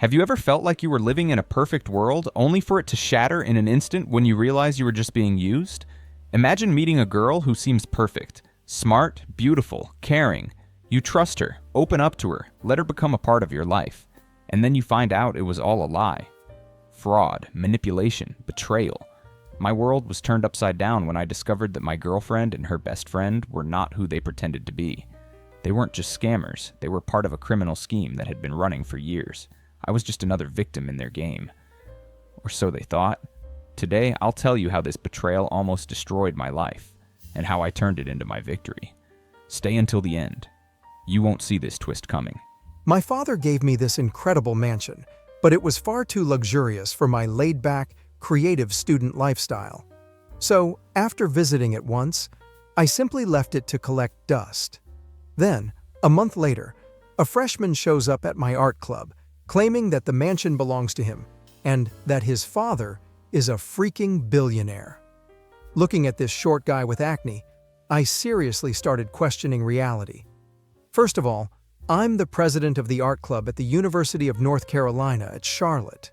Have you ever felt like you were living in a perfect world, only for it to shatter in an instant when you realize you were just being used? Imagine meeting a girl who seems perfect, smart, beautiful, caring. You trust her, open up to her, let her become a part of your life. And then you find out it was all a lie. Fraud, manipulation, betrayal. My world was turned upside down when I discovered that my girlfriend and her best friend were not who they pretended to be. They weren't just scammers, they were part of a criminal scheme that had been running for years. I was just another victim in their game. Or so they thought. Today, I'll tell you how this betrayal almost destroyed my life, and how I turned it into my victory. Stay until the end. You won't see this twist coming. My father gave me this incredible mansion, but it was far too luxurious for my laid-back, creative student lifestyle. So, after visiting it once, I simply left it to collect dust. Then, a month later, a freshman shows up at my art club, claiming that the mansion belongs to him, and that his father is a freaking billionaire. Looking at this short guy with acne, I seriously started questioning reality. First of all, I'm the president of the art club at the University of North Carolina at Charlotte.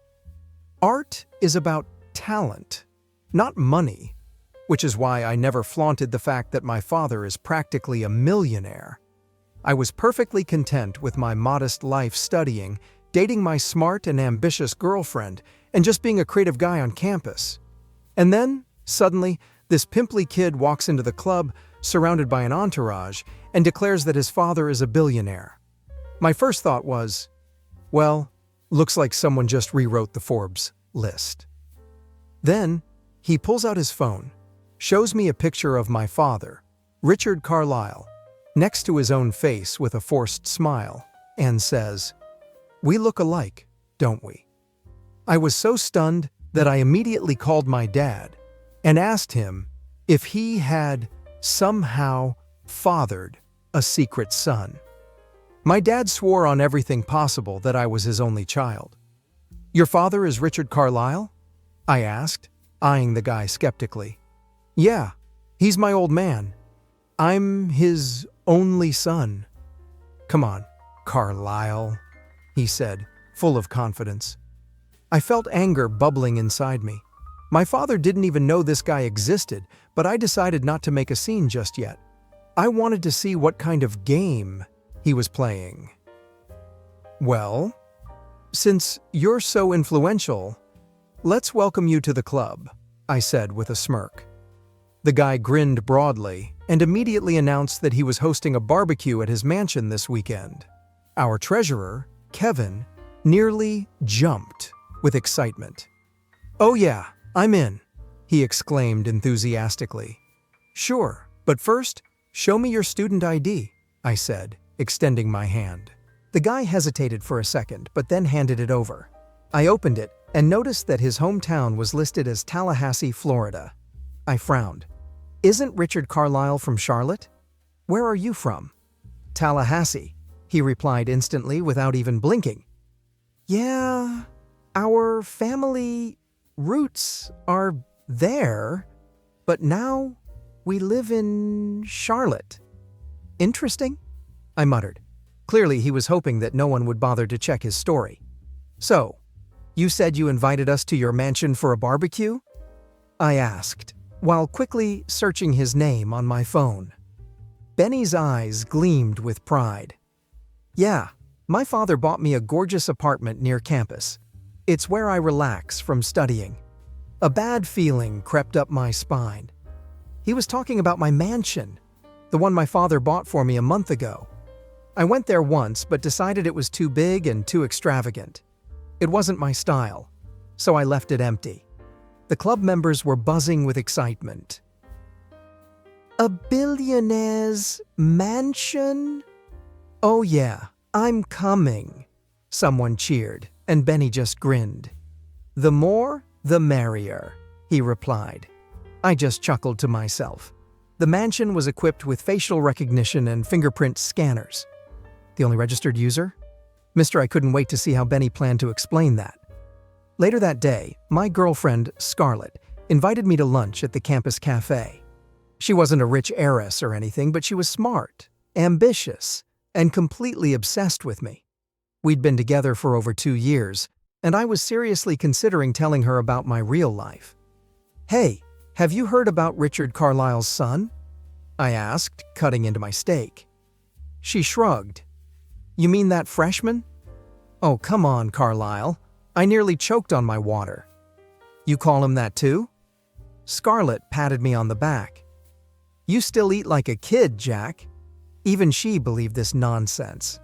Art is about talent, not money, which is why I never flaunted the fact that my father is practically a millionaire. I was perfectly content with my modest life studying, dating my smart and ambitious girlfriend, and just being a creative guy on campus. And then, suddenly, this pimply kid walks into the club, surrounded by an entourage, and declares that his father is a billionaire. My first thought was, well, looks like someone just rewrote the Forbes list. Then, he pulls out his phone, shows me a picture of my father, Richard Carlisle, next to his own face with a forced smile, and says, "We look alike, don't we?" I was so stunned that I immediately called my dad and asked him if he had somehow fathered a secret son. My dad swore on everything possible that I was his only child. "Your father is Richard Carlisle?" I asked, eyeing the guy skeptically. "Yeah, he's my old man. I'm his only son." "Come on, Carlisle," he said, full of confidence. I felt anger bubbling inside me. My father didn't even know this guy existed, but I decided not to make a scene just yet. I wanted to see what kind of game he was playing. "Well, since you're so influential, let's welcome you to the club," I said with a smirk. The guy grinned broadly and immediately announced that he was hosting a barbecue at his mansion this weekend. Our treasurer, Kevin, nearly jumped with excitement. "Oh yeah, I'm in," he exclaimed enthusiastically. "Sure, but first, show me your student ID," I said, extending my hand. The guy hesitated for a second, but then handed it over. I opened it and noticed that his hometown was listed as Tallahassee, Florida. I frowned. "Isn't Richard Carlisle from Charlotte? Where are you from?" "Tallahassee," he replied instantly without even blinking. "Yeah, our family roots are there, but now we live in Charlotte." "Interesting," I muttered. Clearly, he was hoping that no one would bother to check his story. "So, you said you invited us to your mansion for a barbecue?" I asked, while quickly searching his name on my phone. Benny's eyes gleamed with pride. "Yeah, my father bought me a gorgeous apartment near campus. It's where I relax from studying." A bad feeling crept up my spine. He was talking about my mansion, the one my father bought for me a month ago. I went there once, but decided it was too big and too extravagant. It wasn't my style, so I left it empty. The club members were buzzing with excitement. "A billionaire's mansion? Oh yeah, I'm coming," someone cheered, and Benny just grinned. "The more, the merrier," he replied. I just chuckled to myself. The mansion was equipped with facial recognition and fingerprint scanners. The only registered user? Mister, I couldn't wait to see how Benny planned to explain that. Later that day, my girlfriend, Scarlet, invited me to lunch at the campus cafe. She wasn't a rich heiress or anything, but she was smart, ambitious, and completely obsessed with me. We'd been together for over 2 years, and I was seriously considering telling her about my real life. "Hey, have you heard about Richard Carlisle's son?" I asked, cutting into my steak. She shrugged. "You mean that freshman?" "Oh, come on, Carlisle. I nearly choked on my water." "You call him that too?" Scarlet patted me on the back. "You still eat like a kid, Jack." Even she believed this nonsense.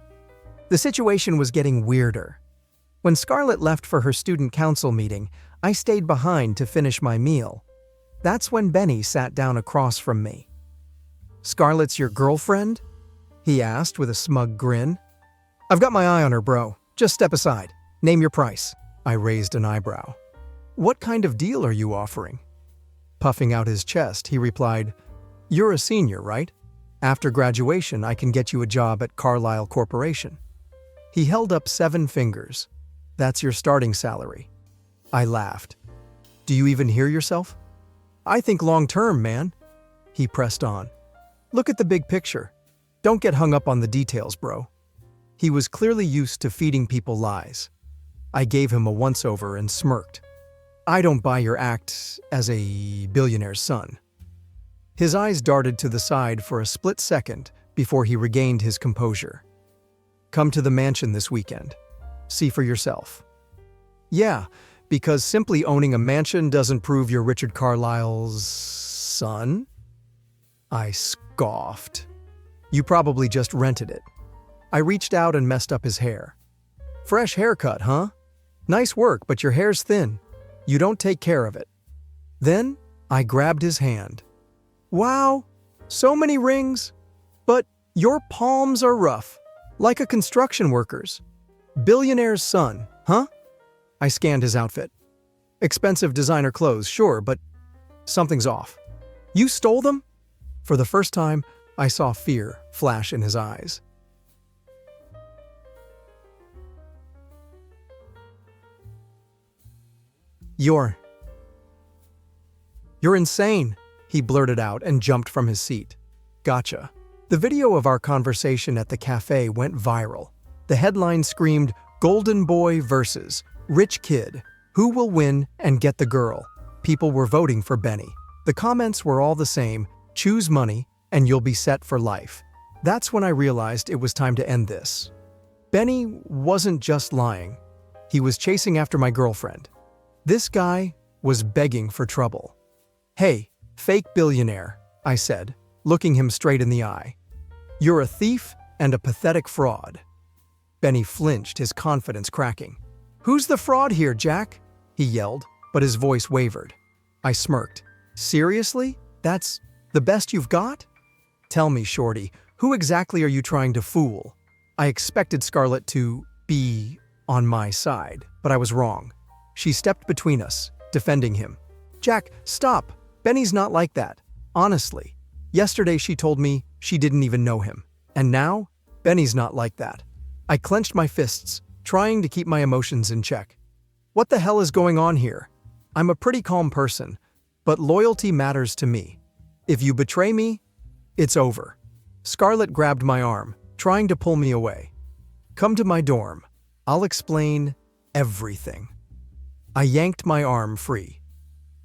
The situation was getting weirder. When Scarlet left for her student council meeting, I stayed behind to finish my meal. That's when Benny sat down across from me. "Scarlet's your girlfriend?" he asked with a smug grin. "I've got my eye on her, bro. Just step aside. Name your price." I raised an eyebrow. "What kind of deal are you offering?" Puffing out his chest, he replied, "You're a senior, right? After graduation, I can get you a job at Carlisle Corporation." He held up 7 fingers. "That's your starting salary." I laughed. "Do you even hear yourself?" "I think long-term, man." He pressed on. "Look at the big picture. Don't get hung up on the details, bro." He was clearly used to feeding people lies. I gave him a once-over and smirked. "I don't buy your act as a billionaire's son." His eyes darted to the side for a split second before he regained his composure. "Come to the mansion this weekend. See for yourself." "Yeah, because simply owning a mansion doesn't prove you're Richard Carlisle's son?" I scoffed. "You probably just rented it." I reached out and messed up his hair. "Fresh haircut, huh? Nice work, but your hair's thin. You don't take care of it." Then I grabbed his hand. "Wow, so many rings, but your palms are rough, like a construction worker's. Billionaire's son, huh?" I scanned his outfit. "Expensive designer clothes, sure, but something's off." "You stole them?" For the first time, I saw fear flash in his eyes. You're insane," he blurted out and jumped from his seat. "Gotcha." The video of our conversation at the cafe went viral. The headline screamed, "Golden Boy versus Rich Kid. Who will win and get the girl?" People were voting for Benny. The comments were all the same: "Choose money and you'll be set for life." That's when I realized it was time to end this. Benny wasn't just lying. He was chasing after my girlfriend. This guy was begging for trouble. "Hey, fake billionaire," I said, looking him straight in the eye. "You're a thief and a pathetic fraud." Benny flinched, his confidence cracking. "Who's the fraud here, Jack?" he yelled, but his voice wavered. I smirked. "Seriously? That's the best you've got?" "Tell me, shorty, who exactly are you trying to fool?" I expected Scarlet to be on my side, but I was wrong. She stepped between us, defending him. "Jack, stop. Benny's not like that. Honestly. Yesterday she told me she didn't even know him. And now, Benny's not like that." I clenched my fists, trying to keep my emotions in check. What the hell is going on here? I'm a pretty calm person, but loyalty matters to me. If you betray me, it's over. Scarlet grabbed my arm, trying to pull me away. "Come to my dorm. I'll explain everything." I yanked my arm free.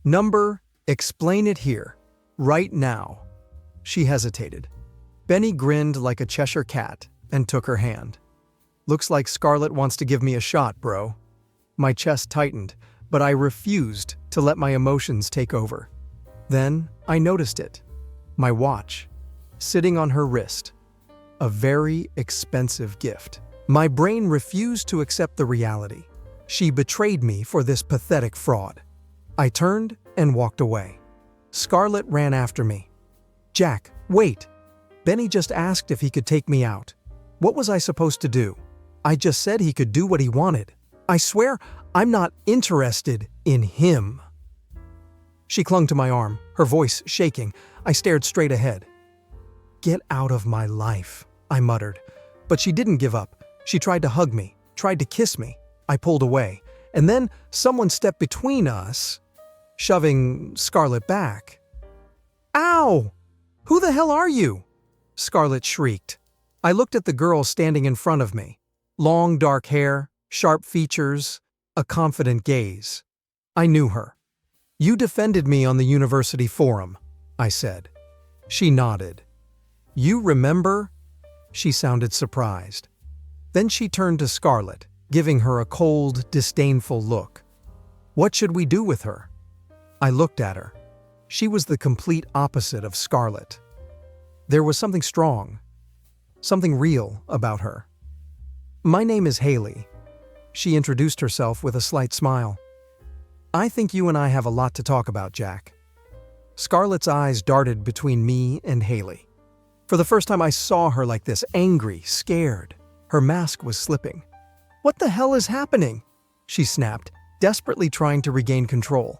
"Number, explain it here, right now." She hesitated. Benny grinned like a Cheshire cat and took her hand. "Looks like Scarlet wants to give me a shot, bro." My chest tightened, but I refused to let my emotions take over. Then I noticed it. My watch, sitting on her wrist. A very expensive gift. My brain refused to accept the reality. She betrayed me for this pathetic fraud. I turned and walked away. Scarlet ran after me. "Jack, wait. Benny just asked if he could take me out. What was I supposed to do? I just said he could do what he wanted. I swear I'm not interested in him." She clung to my arm, her voice shaking. I stared straight ahead. "Get out of my life," I muttered. But she didn't give up. She tried to hug me, tried to kiss me. I pulled away, and then someone stepped between us, shoving Scarlet back. "Ow! Who the hell are you?" Scarlet shrieked. I looked at the girl standing in front of me. Long dark hair, sharp features, a confident gaze. I knew her. "You defended me on the university forum," I said. She nodded. "You remember?" She sounded surprised. Then she turned to Scarlet, giving her a cold, disdainful look. "What should we do with her?" I looked at her. She was the complete opposite of Scarlet. There was something strong, something real about her. "My name is Hailey." She introduced herself with a slight smile. "I think you and I have a lot to talk about, Jack." Scarlet's eyes darted between me and Hailey. For the first time I saw her like this, angry, scared. Her mask was slipping. "What the hell is happening?" she snapped, desperately trying to regain control.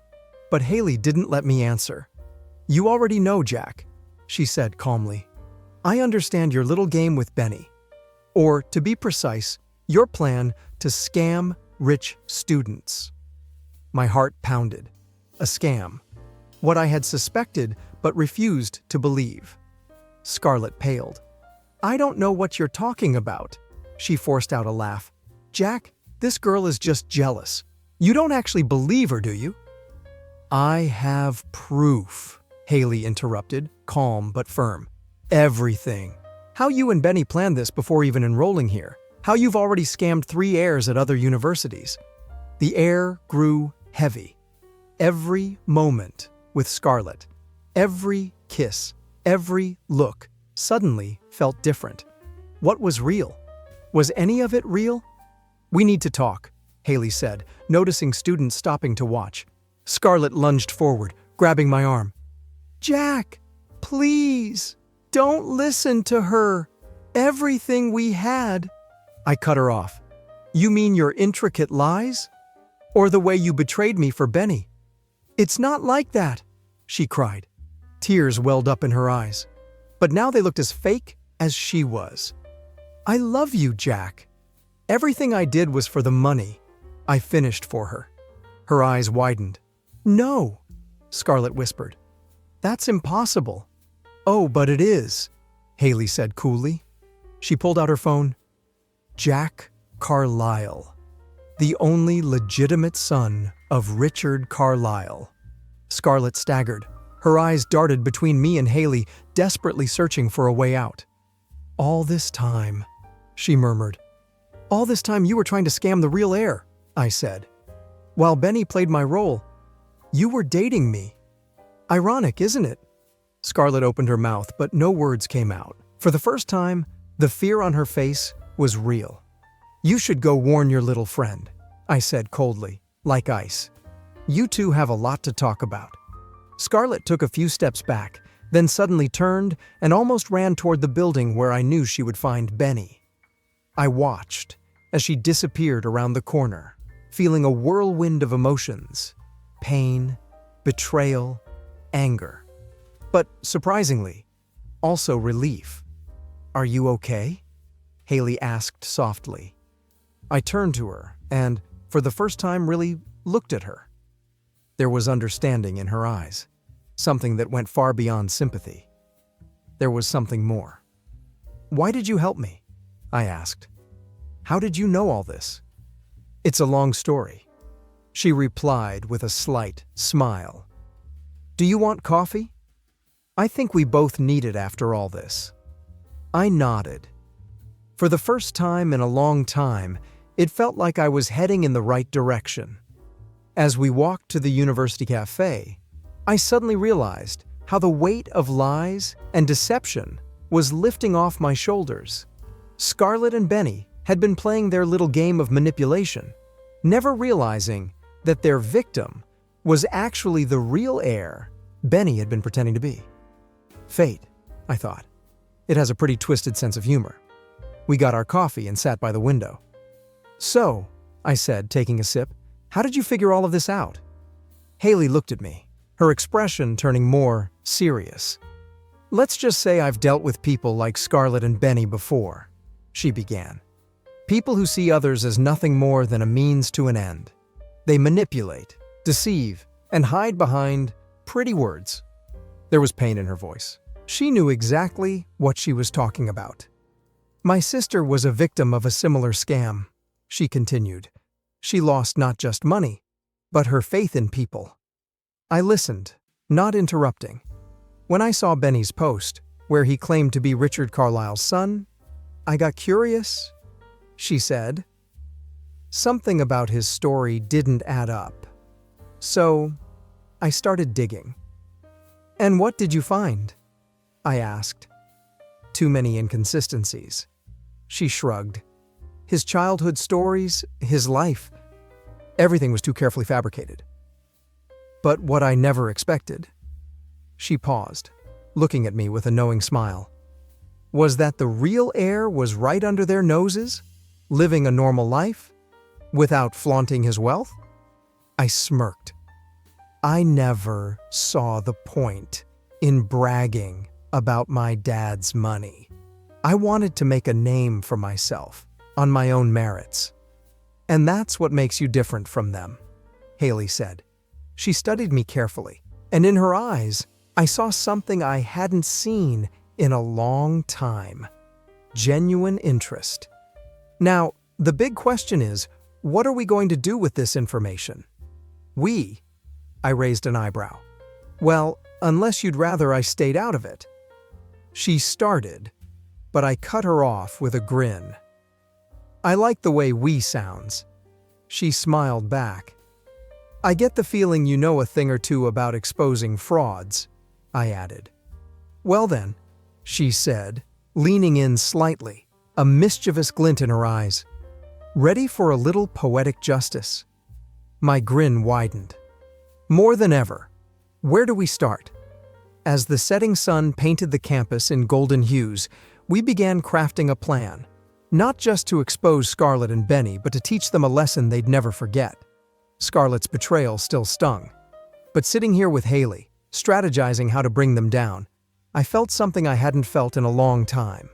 But Hailey didn't let me answer. "You already know, Jack," she said calmly. "I understand your little game with Benny. Or, to be precise, your plan to scam rich students." My heart pounded. A scam. What I had suspected but refused to believe. Scarlet paled. "I don't know what you're talking about." She forced out a laugh. "Jack, this girl is just jealous. You don't actually believe her, do you?" "I have proof," Hailey interrupted, calm but firm. "Everything. How you and Benny planned this before even enrolling here. How you've already scammed 3 heirs at other universities." The air grew heavy. Every moment with Scarlet, every kiss, every look, suddenly felt different. What was real? Was any of it real? "We need to talk," Hailey said, noticing students stopping to watch. Scarlet lunged forward, grabbing my arm. "Jack, please, don't listen to her. Everything we had—" I cut her off. "You mean your intricate lies? Or the way you betrayed me for Benny?" "It's not like that," she cried. Tears welled up in her eyes. But now they looked as fake as she was. "I love you, Jack. Everything I did was for the money," I finished for her. Her eyes widened. "No," Scarlet whispered. "That's impossible." "Oh, but it is," Hailey said coolly. She pulled out her phone. "Jack Carlisle, the only legitimate son of Richard Carlisle." Scarlet staggered. Her eyes darted between me and Hailey, desperately searching for a way out. "All this time," she murmured. "All this time you were trying to scam the real heir," I said. "While Benny played my role, you were dating me. Ironic, isn't it?" Scarlet opened her mouth, but no words came out. For the first time, the fear on her face was real. "You should go warn your little friend," I said coldly, like ice. "You two have a lot to talk about." Scarlet took a few steps back, then suddenly turned and almost ran toward the building where I knew she would find Benny. I watched as she disappeared around the corner, feeling a whirlwind of emotions: pain, betrayal, anger. But surprisingly, also relief. "Are you okay?" Hailey asked softly. I turned to her and, for the first time, really looked at her. There was understanding in her eyes, something that went far beyond sympathy. There was something more. "Why did you help me?" I asked. "How did you know all this?" "It's a long story," she replied with a slight smile. "Do you want coffee? I think we both need it after all this." I nodded. For the first time in a long time, it felt like I was heading in the right direction. As we walked to the university cafe, I suddenly realized how the weight of lies and deception was lifting off my shoulders. Scarlet and Benny had been playing their little game of manipulation, never realizing that their victim was actually the real heir Benny had been pretending to be. Fate, I thought. It has a pretty twisted sense of humor. We got our coffee and sat by the window. "So," I said, taking a sip, "how did you figure all of this out?" Hailey looked at me, her expression turning more serious. "Let's just say I've dealt with people like Scarlet and Benny before," she began. "People who see others as nothing more than a means to an end. They manipulate, deceive, and hide behind pretty words." There was pain in her voice. She knew exactly what she was talking about. My sister was a victim of a similar scam, she continued. She lost not just money, but her faith in people. I listened, not interrupting. When I saw Benny's post, where he claimed to be Richard Carlisle's son, I got curious, she said. Something about his story didn't add up. So, I started digging. And what did you find? I asked. Too many inconsistencies. She shrugged. His childhood stories, his life, everything was too carefully fabricated. But what I never expected. She paused, looking at me with a knowing smile. Was that the real heir was right under their noses, living a normal life, without flaunting his wealth? I smirked. I never saw the point in bragging about my dad's money. I wanted to make a name for myself on my own merits. And that's what makes you different from them, Hailey said. She studied me carefully, and in her eyes, I saw something I hadn't seen in a long time. Genuine interest. Now, the big question is, what are we going to do with this information? We? I raised an eyebrow. Well, unless you'd rather I stayed out of it. She started, but I cut her off with a grin. I like the way "we" sounds. She smiled back. I get the feeling you know a thing or two about exposing frauds, I added. Well then, she said, leaning in slightly, a mischievous glint in her eyes. Ready for a little poetic justice? My grin widened. More than ever. Where do we start? As the setting sun painted the campus in golden hues, we began crafting a plan. Not just to expose Scarlet and Benny, but to teach them a lesson they'd never forget. Scarlet's betrayal still stung. But sitting here with Hailey, strategizing how to bring them down, I felt something I hadn't felt in a long time.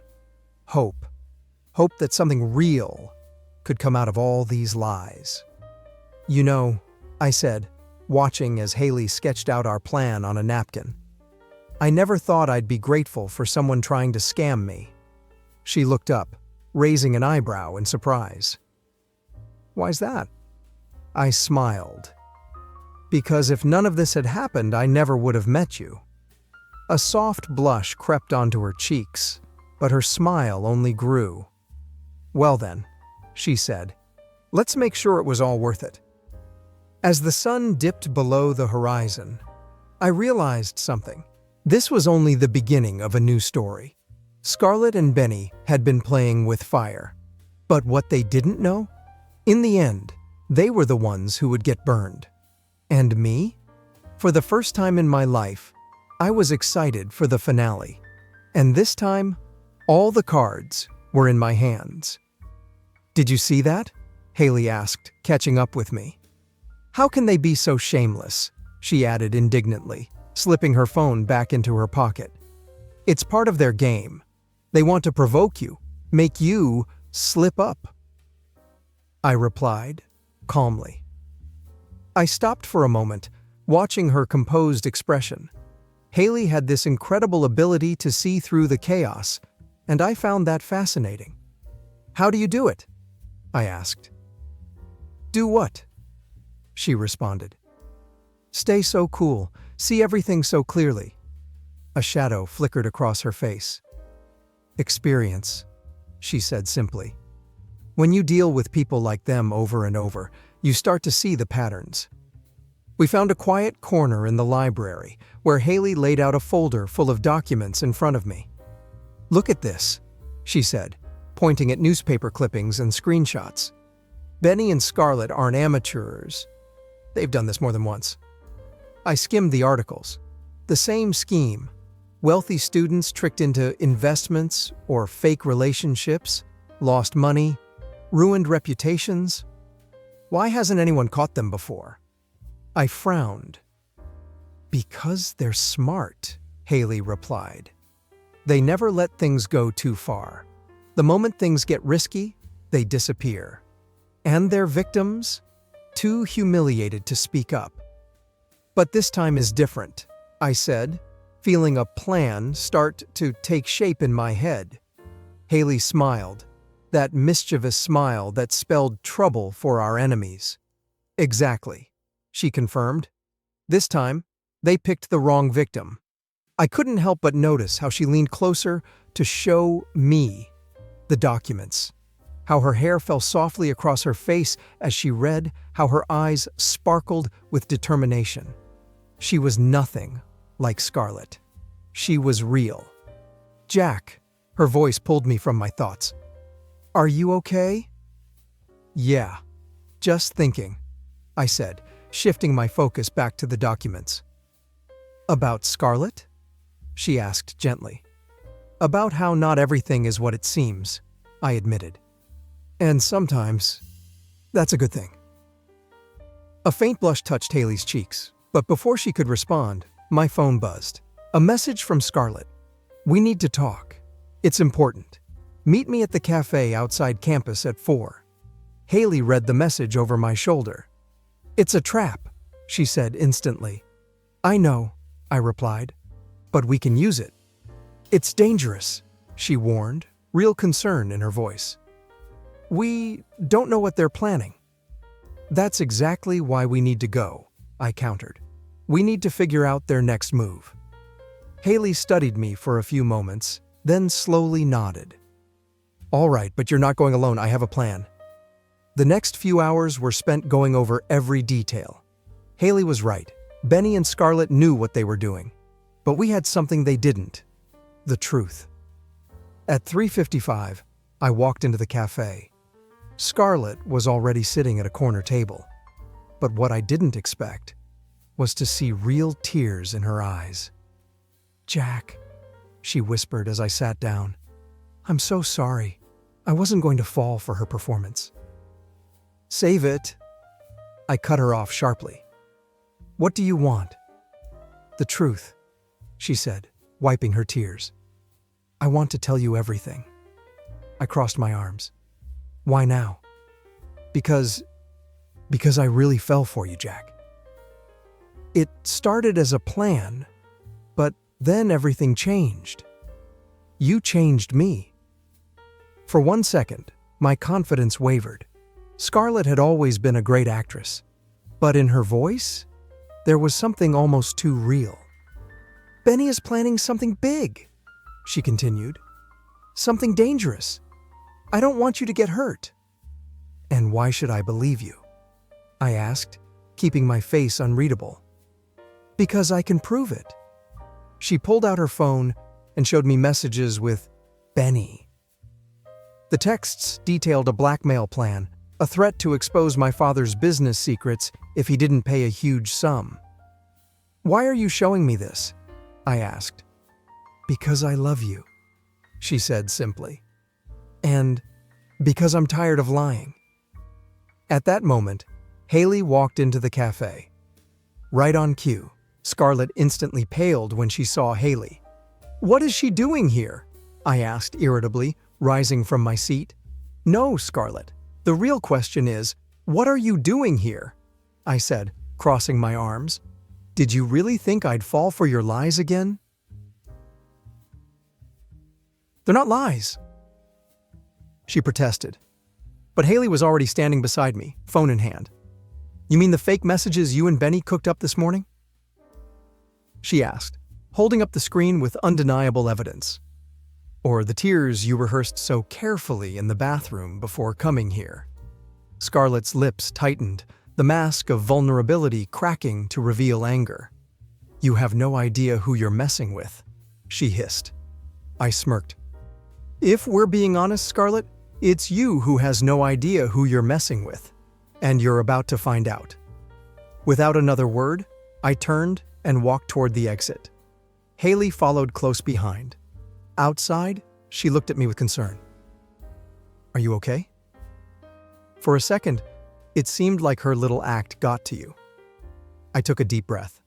Hope. Hope that something real could come out of all these lies. You know, I said, watching as Hailey sketched out our plan on a napkin. I never thought I'd be grateful for someone trying to scam me. She looked up, raising an eyebrow in surprise. Why's that? I smiled. Because if none of this had happened, I never would have met you. A soft blush crept onto her cheeks, but her smile only grew. Well then, she said, let's make sure it was all worth it. As the sun dipped below the horizon, I realized something. This was only the beginning of a new story. Scarlet and Benny had been playing with fire. But what they didn't know? In the end, they were the ones who would get burned. And me? For the first time in my life, I was excited for the finale. And this time, all the cards were in my hands. Did you see that? Hailey asked, catching up with me. How can they be so shameless? She added indignantly, slipping her phone back into her pocket. It's part of their game. They want to provoke you, make you slip up. I replied, calmly. I stopped for a moment, watching her composed expression. Hailey had this incredible ability to see through the chaos, and I found that fascinating. How do you do it? I asked. Do what? She responded. Stay so cool, see everything so clearly. A shadow flickered across her face. Experience, she said simply. When you deal with people like them over and over, you start to see the patterns. We found a quiet corner in the library where Hailey laid out a folder full of documents in front of me. Look at this, she said, pointing at newspaper clippings and screenshots. Benny and Scarlet aren't amateurs. They've done this more than once. I skimmed the articles. The same scheme. Wealthy students tricked into investments or fake relationships, lost money, ruined reputations. Why hasn't anyone caught them before? I frowned. Because they're smart, Hailey replied. They never let things go too far. The moment things get risky, they disappear. And their victims? Too humiliated to speak up. But this time is different, I said, feeling a plan start to take shape in my head. Hailey smiled, that mischievous smile that spelled trouble for our enemies. Exactly, she confirmed. This time, they picked the wrong victim. I couldn't help but notice how she leaned closer to show me the documents, how her hair fell softly across her face as she read, how her eyes sparkled with determination. She was nothing like Scarlet. She was real. "Jack," her voice pulled me from my thoughts. "Are you okay?" "Yeah, just thinking," I said, shifting my focus back to the documents. "About Scarlet?" she asked gently. "About how not everything is what it seems," I admitted. "And sometimes, that's a good thing." A faint blush touched Hailey's cheeks, but before she could respond, my phone buzzed. A message from Scarlet. "We need to talk. It's important. Meet me at the cafe outside campus at 4. Hailey read the message over my shoulder. "It's a trap," she said instantly. "I know," I replied, "but we can use it." "It's dangerous," she warned, real concern in her voice. "We don't know what they're planning." "That's exactly why we need to go," I countered. "We need to figure out their next move." Hailey studied me for a few moments, then slowly nodded. "All right, but you're not going alone. I have a plan." The next few hours were spent going over every detail. Hailey was right. Benny and Scarlet knew what they were doing. But we had something they didn't. The truth. At 3:55, I walked into the cafe. Scarlet was already sitting at a corner table. But what I didn't expect was to see real tears in her eyes. "Jack," she whispered as I sat down. "I'm so sorry. I wasn't going to fall for her performance." "Save it." I cut her off sharply. "What do you want?" "The truth," she said, wiping her tears. "I want to tell you everything." I crossed my arms. "Why now?" Because I really fell for you, Jack." "It started as a plan, but then everything changed. You changed me." For one second, my confidence wavered. Scarlet had always been a great actress, but in her voice, there was something almost too real. "Benny is planning something big," she continued. "Something dangerous. I don't want you to get hurt." "And why should I believe you?" I asked, keeping my face unreadable. "Because I can prove it." She pulled out her phone and showed me messages with Benny. The texts detailed a blackmail plan, a threat to expose my father's business secrets if he didn't pay a huge sum. "Why are you showing me this?" I asked. "Because I love you," she said simply. "And because I'm tired of lying." At that moment, Hailey walked into the cafe. Right on cue, Scarlet instantly paled when she saw Hailey. "What is she doing here?" I asked irritably, rising from my seat. "No, Scarlet. The real question is, what are you doing here?" I said, crossing my arms. "Did you really think I'd fall for your lies again?" "They're not lies," she protested. But Hailey was already standing beside me, phone in hand. "You mean the fake messages you and Benny cooked up this morning?" she asked, holding up the screen with undeniable evidence. "Or the tears you rehearsed so carefully in the bathroom before coming here?" Scarlet's lips tightened, the mask of vulnerability cracking to reveal anger. "You have no idea who you're messing with," she hissed. I smirked. "If we're being honest, Scarlet, it's you who has no idea who you're messing with, and you're about to find out." Without another word, I turned and walked toward the exit. Hailey followed close behind. Outside, she looked at me with concern. "Are you okay?" For a second, it seemed like her little act got to you. I took a deep breath.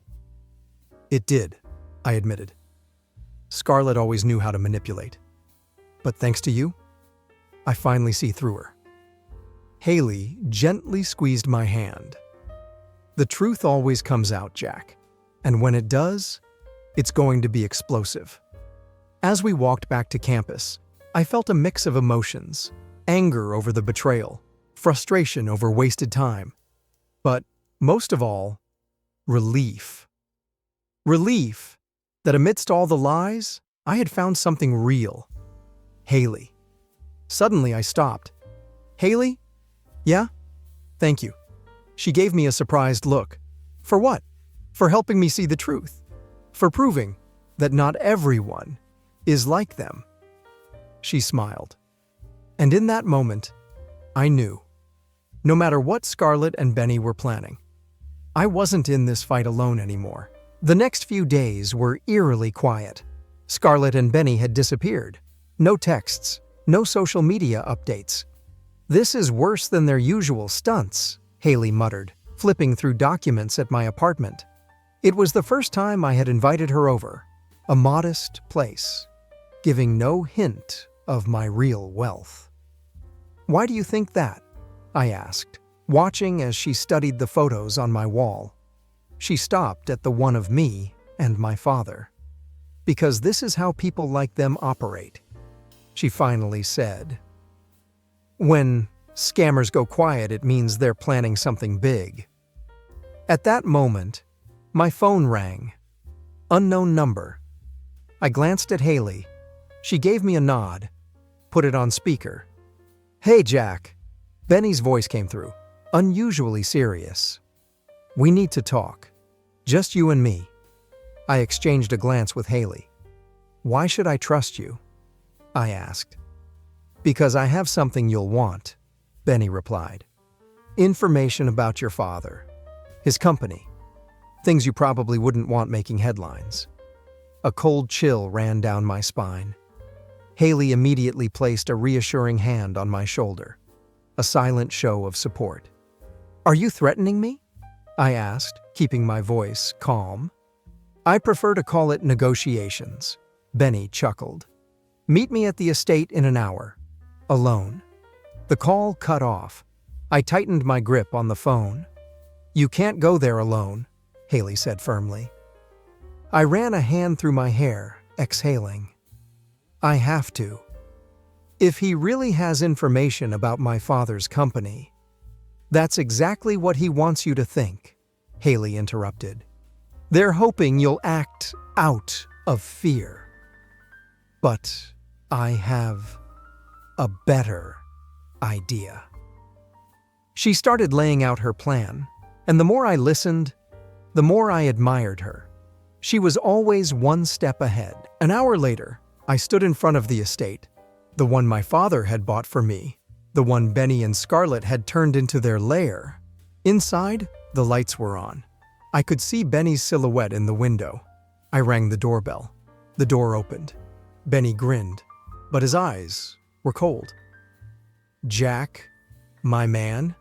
"It did," I admitted. "Scarlet always knew how to manipulate. But thanks to you, I finally see through her." Hailey gently squeezed my hand. "The truth always comes out, Jack. And when it does, it's going to be explosive." As we walked back to campus, I felt a mix of emotions: anger over the betrayal, frustration over wasted time, but most of all, relief. Relief that amidst all the lies, I had found something real. Hailey. Suddenly I stopped. "Hailey? Yeah? Thank you." She gave me a surprised look. For what? For helping me see the truth. For proving that not everyone is like them. She smiled. And in that moment, I knew. No matter what Scarlet and Benny were planning, I wasn't in this fight alone anymore. The next few days were eerily quiet. Scarlet and Benny had disappeared. No texts, no social media updates. "This is worse than their usual stunts," Hailey muttered, flipping through documents at my apartment. It was the first time I had invited her over, a modest place, giving no hint of my real wealth. "Why do you think that?" I asked, watching as she studied the photos on my wall. She stopped at the one of me and my father. "Because this is how people like them operate," she finally said. "When scammers go quiet, it means they're planning something big." At that moment, my phone rang. Unknown number. I glanced at Hailey. She gave me a nod, put it on speaker. "Hey, Jack." Benny's voice came through, unusually serious. "We need to talk. Just you and me." I exchanged a glance with Hailey. "Why should I trust you?" I asked. "Because I have something you'll want," Benny replied. "Information about your father, his company, things you probably wouldn't want making headlines." A cold chill ran down my spine. Hailey immediately placed a reassuring hand on my shoulder, a silent show of support. "Are you threatening me?" I asked, keeping my voice calm. "I prefer to call it negotiations," Benny chuckled. "Meet me at the estate in an hour. Alone." The call cut off. I tightened my grip on the phone. "You can't go there alone," Hailey said firmly. I ran a hand through my hair, exhaling. "I have to. If he really has information about my father's company—" "That's exactly what he wants you to think," Hailey interrupted. "They're hoping you'll act out of fear. But I have a better idea." She started laying out her plan, and the more I listened, the more I admired her. She was always one step ahead. An hour later, I stood in front of the estate, the one my father had bought for me, the one Benny and Scarlet had turned into their lair. Inside, the lights were on. I could see Benny's silhouette in the window. I rang the doorbell. The door opened. Benny grinned, but his eyes were cold. "Jack, my man,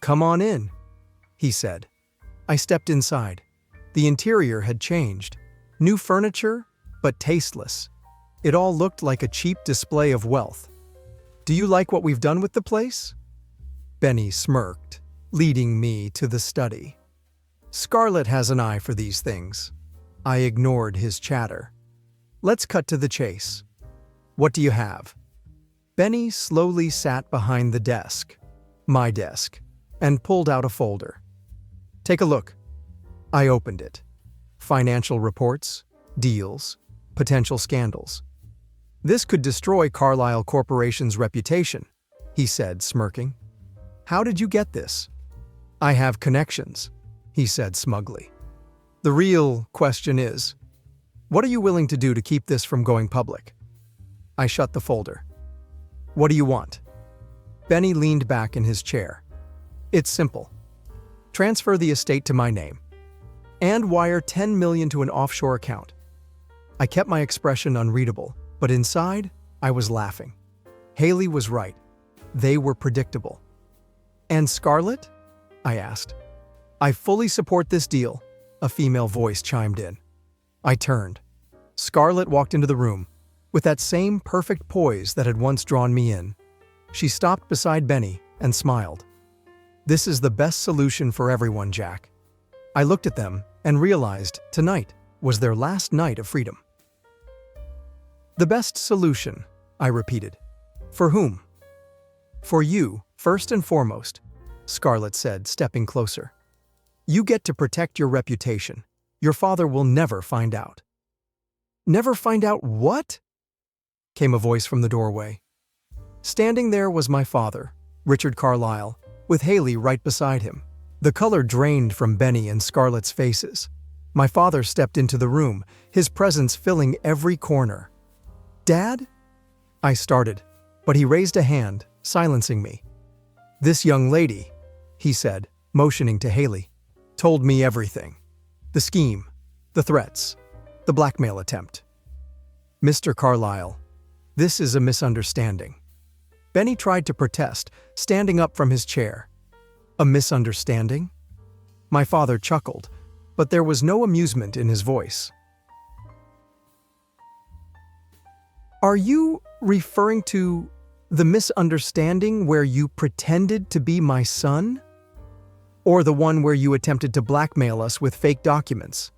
come on in," he said. I stepped inside. The interior had changed. New furniture, but tasteless. It all looked like a cheap display of wealth. "Do you like what we've done with the place?" Benny smirked, leading me to the study. Scarlet has an eye for these things. I ignored his chatter. "Let's cut to the chase. What do you have?" Benny slowly sat behind the desk, my desk, and pulled out a folder. "Take a look." I opened it. Financial reports, deals, potential scandals. "This could destroy Carlisle Corporation's reputation," he said, smirking. "How did you get this?" "I have connections," he said smugly. "The real question is, what are you willing to do to keep this from going public?" I shut the folder. "What do you want?" Benny leaned back in his chair. "It's simple. Transfer the estate to my name and wire $10 million to an offshore account." I kept my expression unreadable, but inside, I was laughing. Hailey was right. They were predictable. "And Scarlet?" I asked. "I fully support this deal," a female voice chimed in. I turned. Scarlet walked into the room, with that same perfect poise that had once drawn me in. She stopped beside Benny and smiled. "This is the best solution for everyone, Jack." I looked at them and realized tonight was their last night of freedom. The best solution, I repeated. For whom? For you, first and foremost, Scarlet said, stepping closer. You get to protect your reputation. Your father will never find out. Never find out what? Came a voice from the doorway. Standing there was my father, Richard Carlisle, with Hailey right beside him. The color drained from Benny and Scarlet's faces. My father stepped into the room, his presence filling every corner. Dad? I started, but he raised a hand, silencing me. This young lady, he said, motioning to Hailey, told me everything. The scheme, the threats, the blackmail attempt. Mr. Carlisle, this is a misunderstanding. Benny tried to protest, standing up from his chair. A misunderstanding? My father chuckled, but there was no amusement in his voice. Are you referring to the misunderstanding where you pretended to be my son? Or the one where you attempted to blackmail us with fake documents?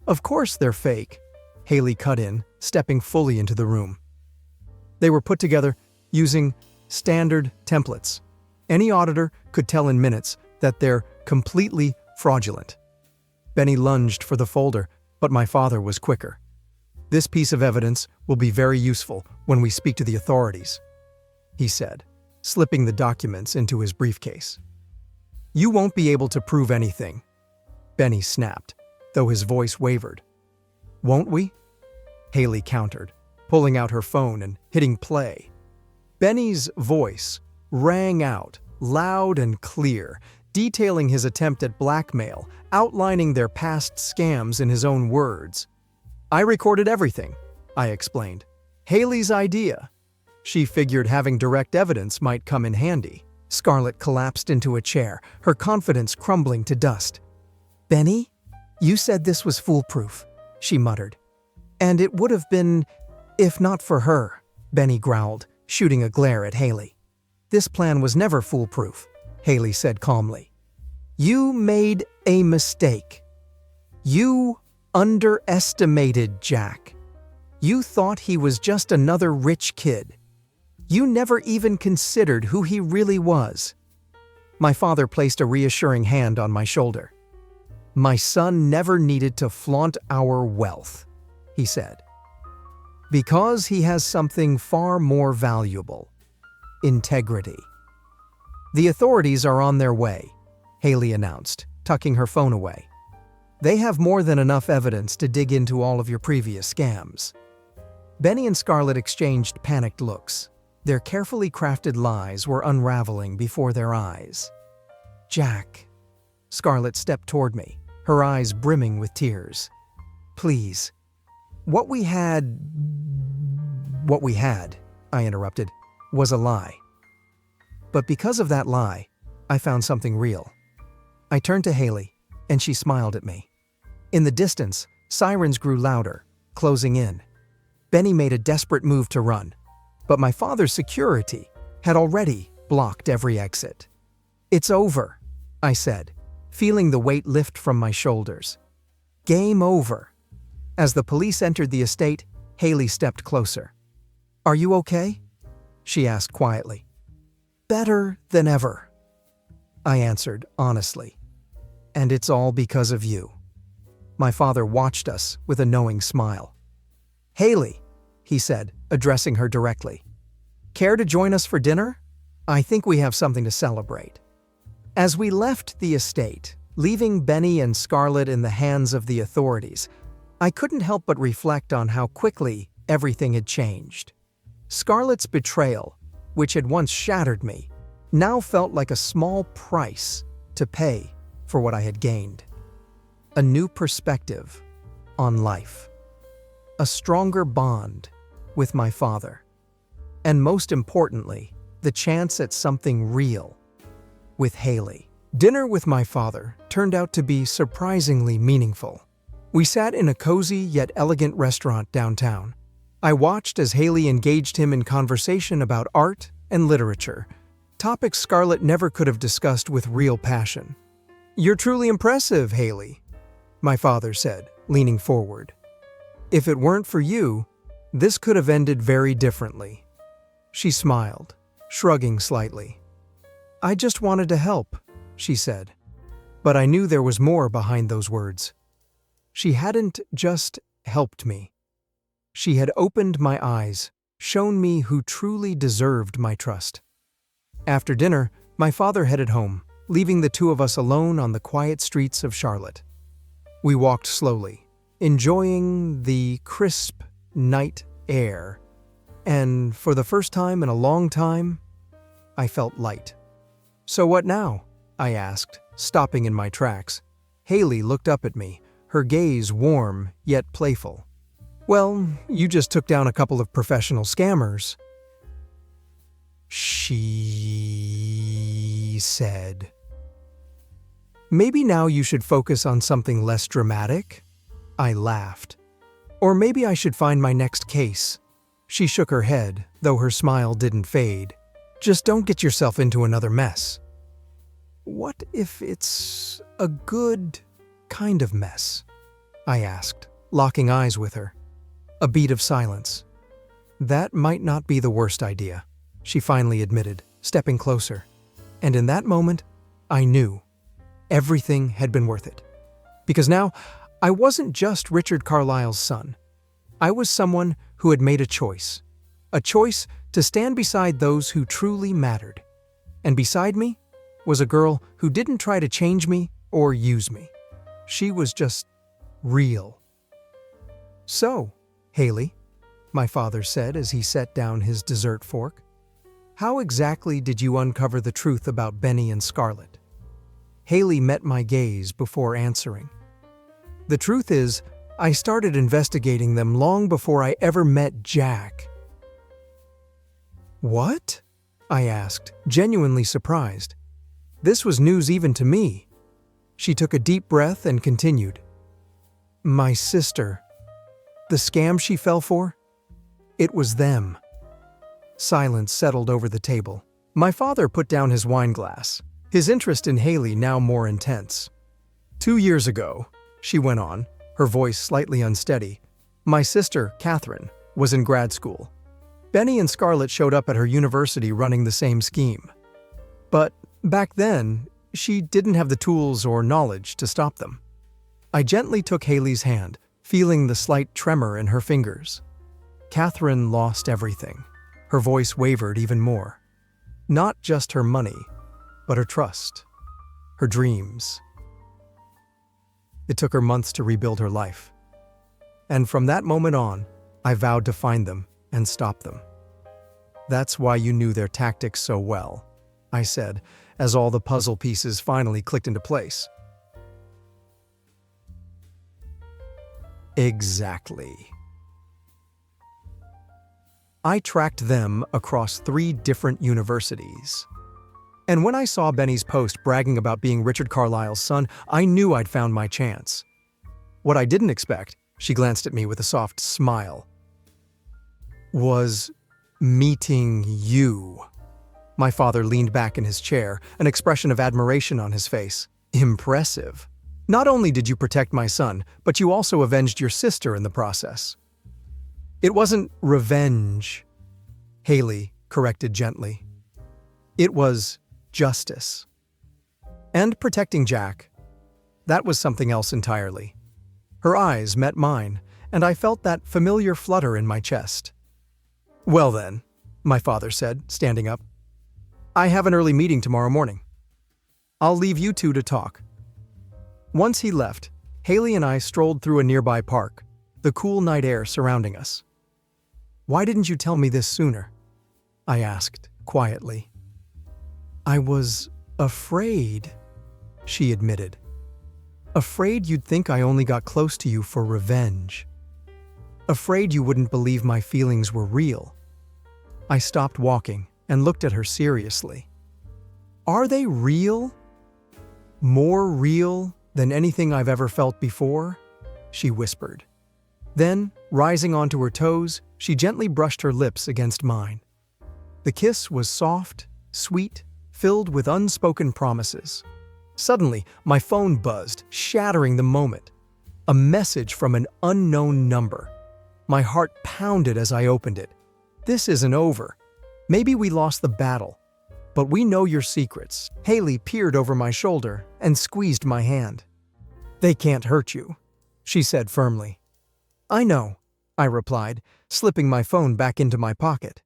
Of course they're fake, Hailey cut in, stepping fully into the room. They were put together using standard templates. Any auditor could tell in minutes that they're completely fraudulent. Benny lunged for the folder, but my father was quicker. This piece of evidence will be very useful when we speak to the authorities, he said, slipping the documents into his briefcase. You won't be able to prove anything, Benny snapped, though his voice wavered. Won't we? Hailey countered, pulling out her phone and hitting play. Benny's voice rang out, loud and clear, detailing his attempt at blackmail, outlining their past scams in his own words. I recorded everything, I explained. Hailey's idea. She figured having direct evidence might come in handy. Scarlet collapsed into a chair, her confidence crumbling to dust. Benny, you said this was foolproof, she muttered. And it would have been, if not for her, Benny growled, shooting a glare at Hailey. This plan was never foolproof, Hailey said calmly. You made a mistake. You underestimated Jack. You thought he was just another rich kid. You never even considered who he really was. My father placed a reassuring hand on my shoulder. My son never needed to flaunt our wealth, he said. Because he has something far more valuable. Integrity. The authorities are on their way, Hailey announced, tucking her phone away. They have more than enough evidence to dig into all of your previous scams. Benny and Scarlet exchanged panicked looks. Their carefully crafted lies were unraveling before their eyes. Jack. Scarlet stepped toward me, her eyes brimming with tears. Please. What we had, I interrupted, was a lie. But because of that lie, I found something real. I turned to Hailey, and she smiled at me. In the distance, sirens grew louder, closing in. Benny made a desperate move to run, but my father's security had already blocked every exit. It's over, I said, feeling the weight lift from my shoulders. Game over. As the police entered the estate, Hailey stepped closer. Are you okay? She asked quietly. Better than ever, I answered honestly. And it's all because of you. My father watched us with a knowing smile. Hailey, he said, addressing her directly. Care to join us for dinner? I think we have something to celebrate. As we left the estate, leaving Benny and Scarlet in the hands of the authorities, I couldn't help but reflect on how quickly everything had changed. Scarlet's betrayal, which had once shattered me, now felt like a small price to pay for what I had gained. A new perspective on life. A stronger bond with my father. And most importantly, the chance at something real with Hailey. Dinner with my father turned out to be surprisingly meaningful. We sat in a cozy yet elegant restaurant downtown. I watched as Hailey engaged him in conversation about art and literature, topics Scarlet never could have discussed with real passion. You're truly impressive, Hailey, my father said, leaning forward. If it weren't for you, this could have ended very differently. She smiled, shrugging slightly. "I just wanted to help," she said. But I knew there was more behind those words. She hadn't just helped me. She had opened my eyes, shown me who truly deserved my trust. After dinner, my father headed home, leaving the two of us alone on the quiet streets of Charlotte. We walked slowly, enjoying the crisp night air, and for the first time in a long time, I felt light. "So what now?" I asked, stopping in my tracks. Hailey looked up at me, her gaze warm yet playful. "Well, you just took down a couple of professional scammers," she said. "Maybe now you should focus on something less dramatic?" I laughed. "Or maybe I should find my next case." She shook her head, though her smile didn't fade. "Just don't get yourself into another mess." "What if it's a good kind of mess?" I asked, locking eyes with her. A beat of silence. "That might not be the worst idea," she finally admitted, stepping closer. And in that moment, I knew everything had been worth it. Because now, I wasn't just Richard Carlisle's son. I was someone who had made a choice to stand beside those who truly mattered. And beside me was a girl who didn't try to change me or use me. She was just real. "So, Hailey," my father said as he set down his dessert fork, "how exactly did you uncover the truth about Benny and Scarlet?" Hailey met my gaze before answering. "The truth is, I started investigating them long before I ever met Jack." "What?" I asked, genuinely surprised. This was news even to me. She took a deep breath and continued. "My sister. The scam she fell for? It was them." Silence settled over the table. My father put down his wine glass, his interest in Hailey now more intense. "2 years ago," she went on, her voice slightly unsteady, "my sister, Catherine, was in grad school. Benny and Scarlet showed up at her university running the same scheme. But back then, she didn't have the tools or knowledge to stop them." I gently took Hailey's hand, feeling the slight tremor in her fingers. "Catherine lost everything." Her voice wavered even more. "Not just her money, but her trust, her dreams. It took her months to rebuild her life. And from that moment on, I vowed to find them and stop them." "That's why you knew their tactics so well," I said, as all the puzzle pieces finally clicked into place. "Exactly." I tracked them across 3 different universities. And when I saw Benny's post bragging about being Richard Carlisle's son, I knew I'd found my chance. What I didn't expect, she glanced at me with a soft smile, was meeting you. My father leaned back in his chair, an expression of admiration on his face. "Impressive. Not only did you protect my son, but you also avenged your sister in the process." "It wasn't revenge," Hailey corrected gently. "It was justice. And protecting Jack. That was something else entirely." Her eyes met mine, and I felt that familiar flutter in my chest. "Well then," my father said, standing up, "I have an early meeting tomorrow morning. I'll leave you two to talk." Once he left, Hailey and I strolled through a nearby park, the cool night air surrounding us. "Why didn't you tell me this sooner?" I asked, quietly. "I was afraid," she admitted. "Afraid you'd think I only got close to you for revenge. Afraid you wouldn't believe my feelings were real." I stopped walking and looked at her seriously. "Are they real? More real than anything I've ever felt before?" she whispered. Then, rising onto her toes, she gently brushed her lips against mine. The kiss was soft, sweet, filled with unspoken promises. Suddenly, my phone buzzed, shattering the moment. A message from an unknown number. My heart pounded as I opened it. "This isn't over." Maybe we lost the battle, but we know your secrets." Hailey peered over my shoulder and squeezed my hand. "They can't hurt you," she said firmly. "I know," I replied, slipping my phone back into my pocket.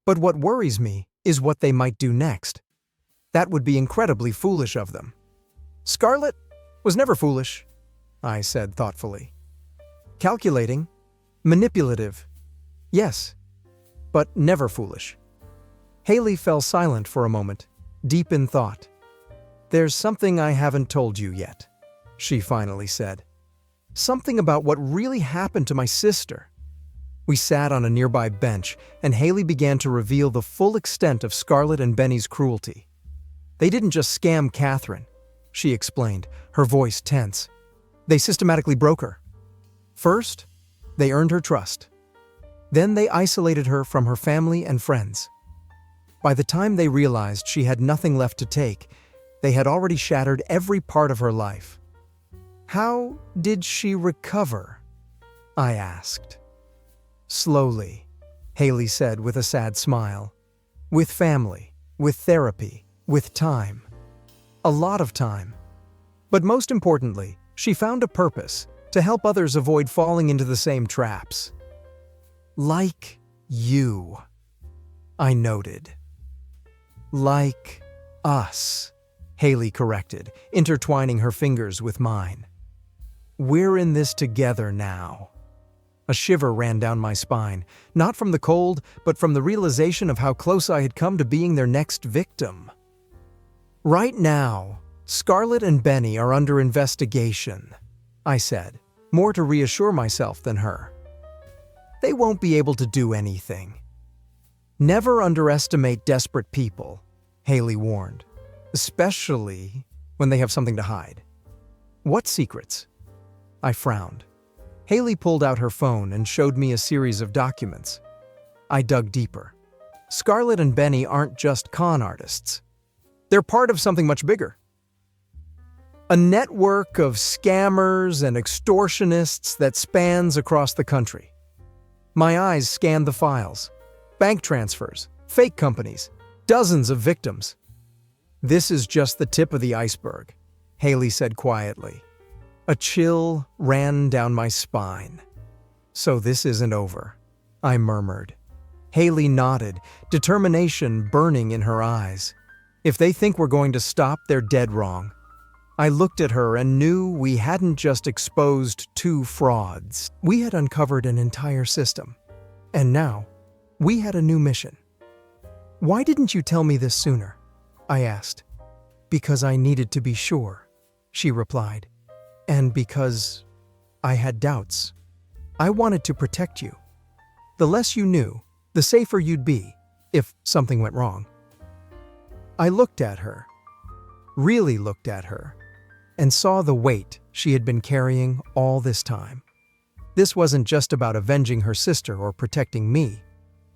"But what worries me is what they might do next. That would be incredibly foolish of them." "Scarlet was never foolish," I said thoughtfully. "Calculating, manipulative, yes, but never foolish." Hailey fell silent for a moment, deep in thought. "There's something I haven't told you yet," she finally said. "Something about what really happened to my sister." We sat on a nearby bench, and Hailey began to reveal the full extent of Scarlet and Benny's cruelty. "They didn't just scam Catherine," she explained, her voice tense. "They systematically broke her. First, they earned her trust. Then they isolated her from her family and friends. By the time they realized she had nothing left to take, they had already shattered every part of her life." "How did she recover?" I asked. "Slowly," Hailey said with a sad smile. "With family, with therapy, with time. A lot of time. But most importantly, she found a purpose to help others avoid falling into the same traps." "Like you," I noted. "Like us," Hailey corrected, intertwining her fingers with mine. "We're in this together now." A shiver ran down my spine, not from the cold, but from the realization of how close I had come to being their next victim. "Right now, Scarlet and Benny are under investigation," I said, more to reassure myself than her. "They won't be able to do anything." "Never underestimate desperate people," Hailey warned, "especially when they have something to hide." "What secrets?" I frowned. Hailey pulled out her phone and showed me a series of documents. I dug deeper. Scarlet and Benny aren't just con artists. They're part of something much bigger. A network of scammers and extortionists that spans across the country. My eyes scanned the files. Bank transfers, fake companies, dozens of victims. "This is just the tip of the iceberg," Hailey said quietly. A chill ran down my spine. "So this isn't over," I murmured. Hailey nodded, determination burning in her eyes. "If they think we're going to stop, they're dead wrong." I looked at her and knew we hadn't just exposed two frauds. We had uncovered an entire system. And now, we had a new mission. "Why didn't you tell me this sooner?" I asked. "Because I needed to be sure," she replied. "And because I had doubts. I wanted to protect you. The less you knew, the safer you'd be if something went wrong." I looked at her, really looked at her, and saw the weight she had been carrying all this time. This wasn't just about avenging her sister or protecting me.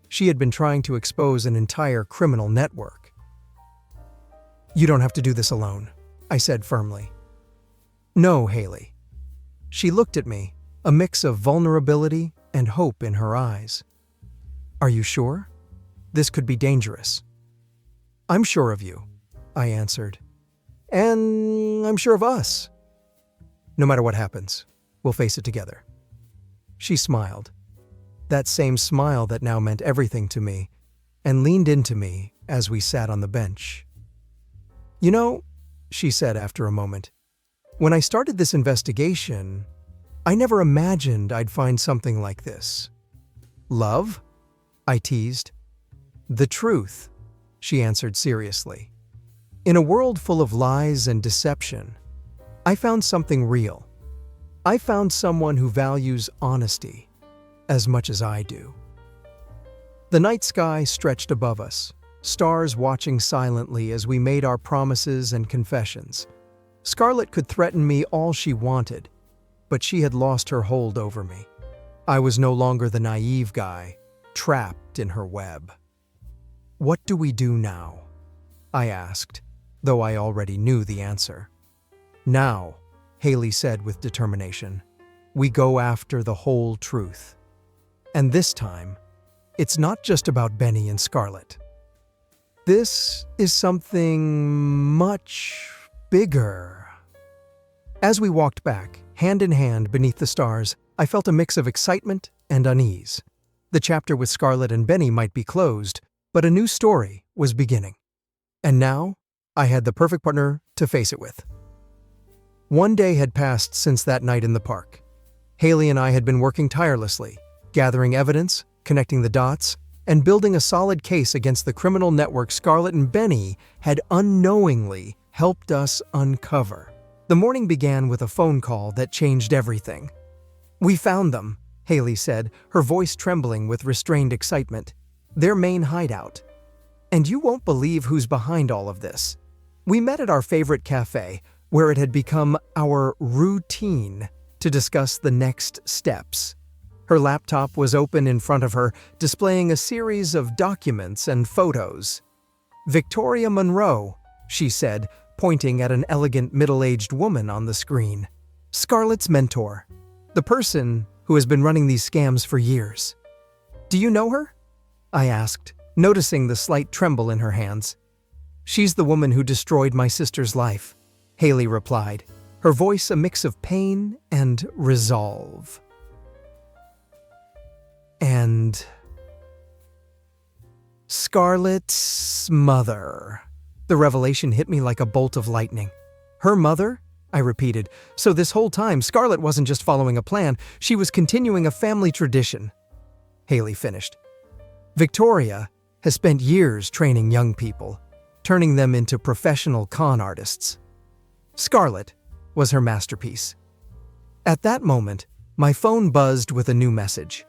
She had been trying to expose an entire criminal network. "You don't have to do this alone," I said firmly. "No, Hailey." She looked at me, a mix of vulnerability and hope in her eyes. "Are you sure? This could be dangerous." "I'm sure of you," I answered. "And I'm sure of us. No matter what happens, we'll face it together." She smiled, that same smile that now meant everything to me, and leaned into me as we sat on the bench. "You know," she said after a moment, "when I started this investigation, I never imagined I'd find something like this." "Love?" I teased. "The truth," she answered seriously. "In a world full of lies and deception, I found something real. I found someone who values honesty as much as I do." The night sky stretched above us, stars watching silently as we made our promises and confessions. Scarlet could threaten me all she wanted, but she had lost her hold over me. I was no longer the naive guy, trapped in her web. "What do we do now?" I asked, though I already knew the answer. "Now," Hailey said with determination, "we go after the whole truth. And this time, it's not just about Benny and Scarlet. This is something much bigger. As we walked back, hand in hand beneath the stars, I felt a mix of excitement and unease. The chapter with Scarlet and Benny might be closed, but a new story was beginning. And now, I had the perfect partner to face it with. One day had passed since that night in the park. Hailey and I had been working tirelessly, gathering evidence, connecting the dots, and building a solid case against the criminal network Scarlet and Benny had unknowingly helped us uncover. The morning began with a phone call that changed everything. "We found them," Hailey said, her voice trembling with restrained excitement. "Their main hideout. And you won't believe who's behind all of this. We met at our favorite cafe, where it had become our routine to discuss the next steps." Her laptop was open in front of her, displaying a series of documents and photos. "Victoria Monroe," she said, pointing at an elegant middle-aged woman on the screen. "Scarlet's mentor. The person who has been running these scams for years." "Do you know her?" I asked, noticing the slight tremble in her hands. "She's the woman who destroyed my sister's life," Hailey replied, her voice a mix of pain and resolve. "And Scarlet's mother." The revelation hit me like a bolt of lightning. "Her mother?" I repeated. So this whole time, Scarlet wasn't just following a plan, she was continuing a family tradition. Hailey finished. "Victoria has spent years training young people, turning them into professional con artists. Scarlet was her masterpiece." At that moment, my phone buzzed with a new message.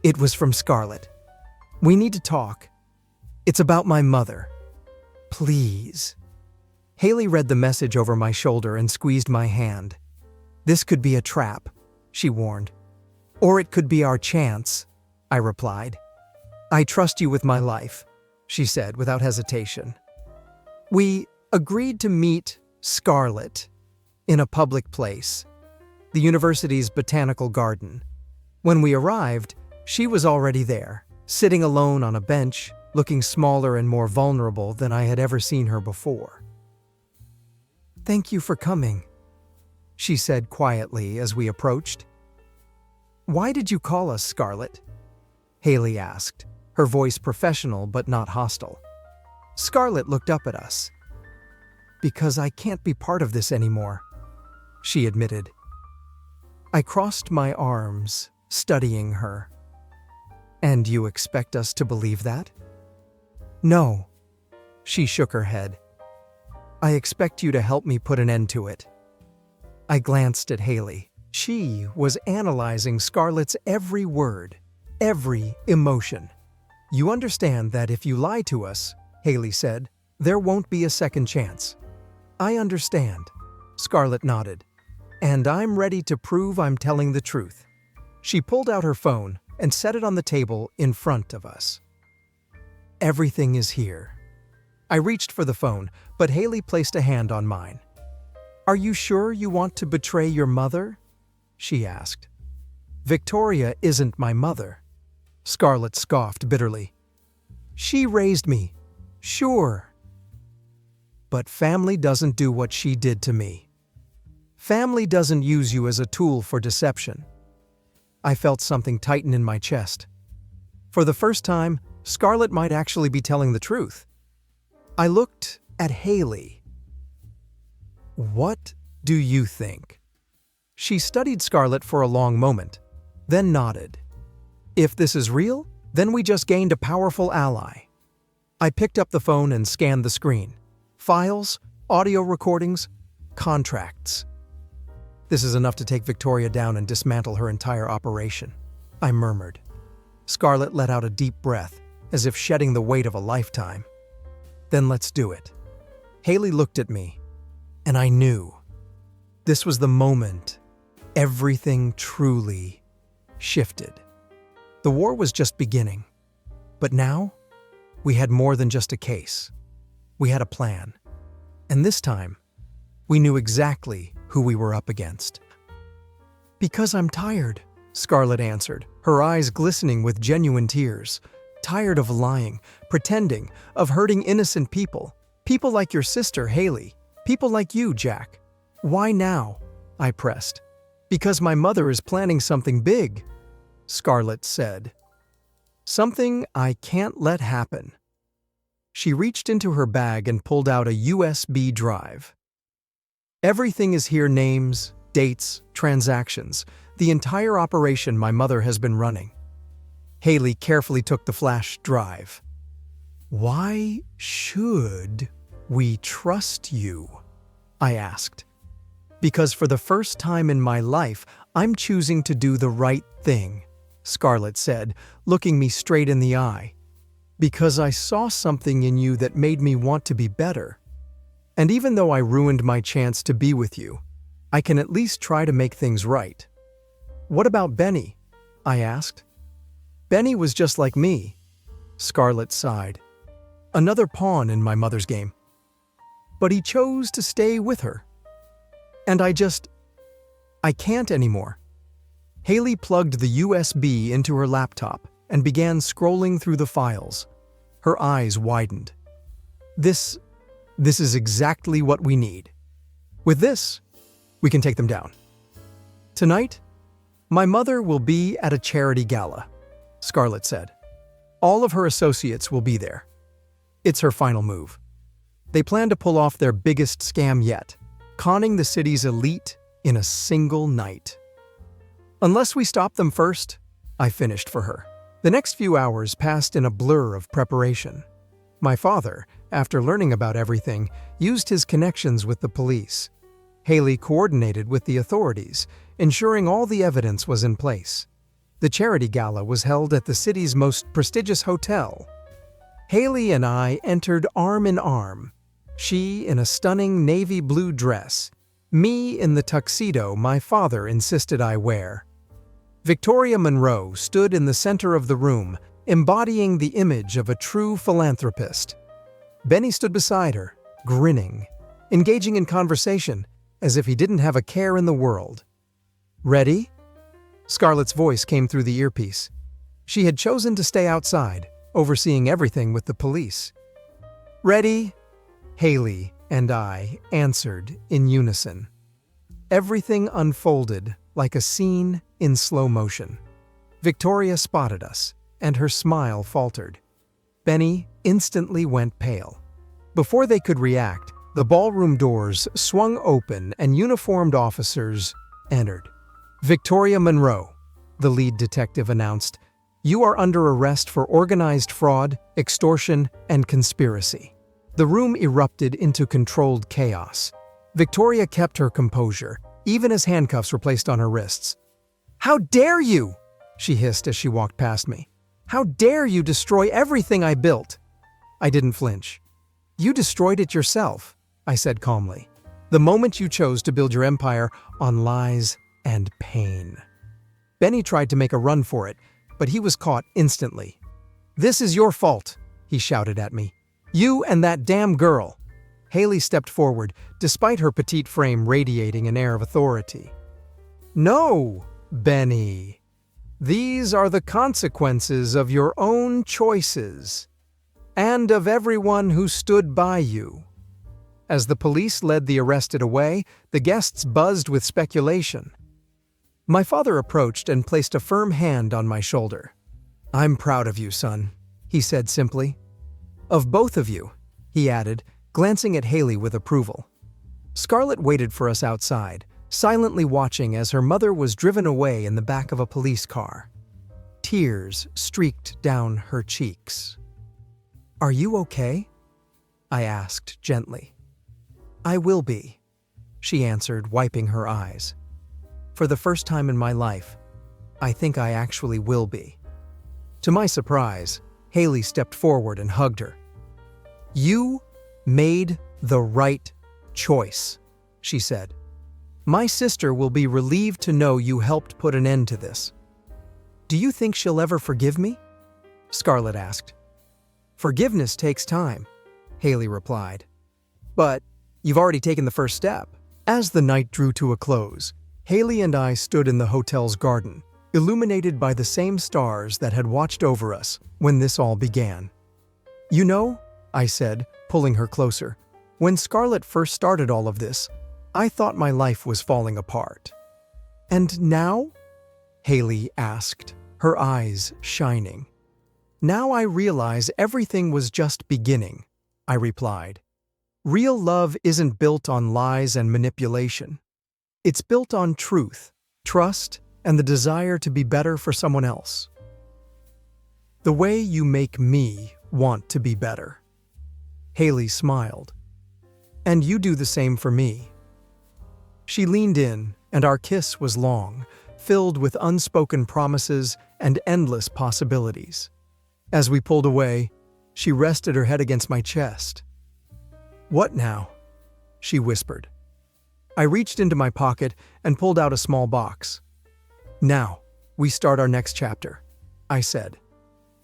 It was from Scarlet. "We need to talk. It's about my mother. Please." Hailey read the message over my shoulder and squeezed my hand. "This could be a trap," she warned. "Or it could be our chance," I replied. "I trust you with my life," she said without hesitation. We agreed to meet Scarlet in a public place, the university's botanical garden. When we arrived, she was already there, sitting alone on a bench, looking smaller and more vulnerable than I had ever seen her before. "Thank you for coming," she said quietly as we approached. "Why did you call us, Scarlet?" Hailey asked, her voice professional but not hostile. Scarlet looked up at us. "Because I can't be part of this anymore," she admitted. I crossed my arms, studying her. "And you expect us to believe that?" "No," she shook her head. "I expect you to help me put an end to it." I glanced at Hailey. She was analyzing Scarlet's every word, every emotion. "You understand that if you lie to us," Hailey said, "there won't be a second chance." "I understand," Scarlet nodded. "And I'm ready to prove I'm telling the truth." She pulled out her phone and set it on the table in front of us. "Everything is here." I reached for the phone, but Hailey placed a hand on mine. "Are you sure you want to betray your mother?" she asked. "Victoria isn't my mother," Scarlet scoffed bitterly. "She raised me, sure. But family doesn't do what she did to me. Family doesn't use you as a tool for deception." I felt something tighten in my chest. For the first time, Scarlet might actually be telling the truth. I looked at Hailey. "What do you think?" She studied Scarlet for a long moment, then nodded. "If this is real, then we just gained a powerful ally." I picked up the phone and scanned the screen. Files, audio recordings, contracts. "This is enough to take Victoria down and dismantle her entire operation," I murmured. Scarlet let out a deep breath, as if shedding the weight of a lifetime. "Then let's do it." Hailey looked at me, and I knew. This was the moment everything truly shifted. The war was just beginning. But now, we had more than just a case. We had a plan. And this time, we knew exactly who we were up against. "Because I'm tired," Scarlet answered, her eyes glistening with genuine tears. Tired of lying, pretending, of hurting innocent people. People like your sister, Hailey. People like you, Jack. Why now? I pressed. Because my mother is planning something big, Scarlet said. Something I can't let happen. She reached into her bag and pulled out a USB drive. Everything is here: names, dates, transactions, the entire operation my mother has been running. Hailey carefully took the flash drive. Why should we trust you? I asked. Because for the first time in my life, I'm choosing to do the right thing, Scarlet said, looking me straight in the eye. Because I saw something in you that made me want to be better. And even though I ruined my chance to be with you, I can at least try to make things right. What about Benny? I asked. Benny was just like me, Scarlet sighed. Another pawn in my mother's game. But he chose to stay with her. And I can't anymore. Hailey plugged the USB into her laptop and began scrolling through the files. Her eyes widened. This is exactly what we need. With this, we can take them down. Tonight, my mother will be at a charity gala, Scarlet said. All of her associates will be there. It's her final move. They plan to pull off their biggest scam yet, conning the city's elite in a single night. Unless we stop them first, I finished for her. The next few hours passed in a blur of preparation. My father, after learning about everything, used his connections with the police. Hailey coordinated with the authorities, ensuring all the evidence was in place. The charity gala was held at the city's most prestigious hotel. Hailey and I entered arm in arm, she in a stunning navy blue dress, me in the tuxedo my father insisted I wear. Victoria Monroe stood in the center of the room, embodying the image of a true philanthropist. Benny stood beside her, grinning, engaging in conversation as if he didn't have a care in the world. Ready? Scarlet's voice came through the earpiece. She had chosen to stay outside, overseeing everything with the police. Ready? Hailey and I answered in unison. Everything unfolded like a scene in slow motion. Victoria spotted us, and her smile faltered. Benny instantly went pale. Before they could react, the ballroom doors swung open and uniformed officers entered. Victoria Monroe, the lead detective announced, you are under arrest for organized fraud, extortion, and conspiracy. The room erupted into controlled chaos. Victoria kept her composure, even as handcuffs were placed on her wrists. How dare you? She hissed as she walked past me. How dare you destroy everything I built? I didn't flinch. You destroyed it yourself, I said calmly. The moment you chose to build your empire on lies and pain. Benny tried to make a run for it, but he was caught instantly. This is your fault, he shouted at me. You and that damn girl. Hailey stepped forward, despite her petite frame radiating an air of authority. No, Benny. These are the consequences of your own choices, and of everyone who stood by you. As the police led the arrested away, the guests buzzed with speculation. My father approached and placed a firm hand on my shoulder. I'm proud of you, son, he said simply. Of both of you, he added, glancing at Hailey with approval. Scarlet waited for us outside, silently watching as her mother was driven away in the back of a police car. Tears streaked down her cheeks. Are you okay? I asked gently. I will be, she answered, wiping her eyes. For the first time in my life, I think I actually will be. To my surprise, Hailey stepped forward and hugged her. You made the right choice, she said. My sister will be relieved to know you helped put an end to this. Do you think she'll ever forgive me? Scarlet asked. Forgiveness takes time, Hailey replied. But you've already taken the first step. As the night drew to a close, Hailey and I stood in the hotel's garden, illuminated by the same stars that had watched over us when this all began. "You know," I said, pulling her closer, "when Scarlet first started all of this, I thought my life was falling apart." "And now?" Hailey asked, her eyes shining. "Now I realize everything was just beginning," I replied. "Real love isn't built on lies and manipulation. It's built on truth, trust, and the desire to be better for someone else. The way you make me want to be better." Hailey smiled. "And you do the same for me." She leaned in, and our kiss was long, filled with unspoken promises and endless possibilities. As we pulled away, she rested her head against my chest. "What now?" she whispered. I reached into my pocket and pulled out a small box. "Now, we start our next chapter," I said.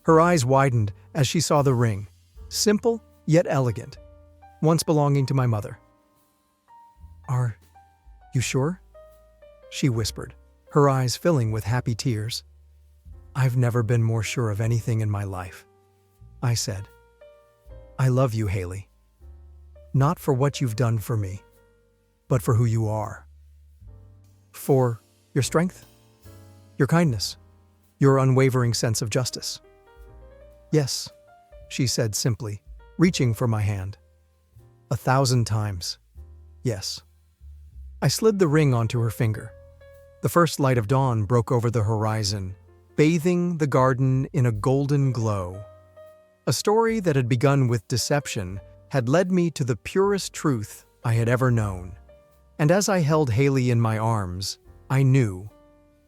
Her eyes widened as she saw the ring, simple yet elegant, once belonging to my mother. "Are you sure?" she whispered, her eyes filling with happy tears. "I've never been more sure of anything in my life," I said. "I love you, Hailey. Not for what you've done for me, but for who you are. For your strength, your kindness, your unwavering sense of justice." "Yes," she said simply, reaching for my hand. "1,000 times, yes." I slid the ring onto her finger. The first light of dawn broke over the horizon, bathing the garden in a golden glow. A story that had begun with deception had led me to the purest truth I had ever known. And as I held Hailey in my arms, I knew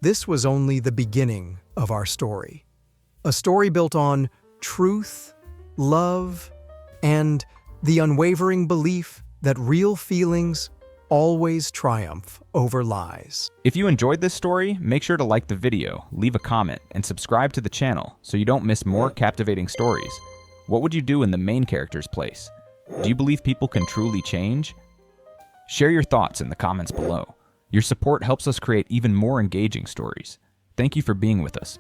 this was only the beginning of our story. A story built on truth, love, and the unwavering belief that real feelings always triumph over lies. If you enjoyed this story, make sure to like the video, leave a comment, and subscribe to the channel so you don't miss more captivating stories. What would you do in the main character's place? Do you believe people can truly change? Share your thoughts in the comments below. Your support helps us create even more engaging stories. Thank you for being with us.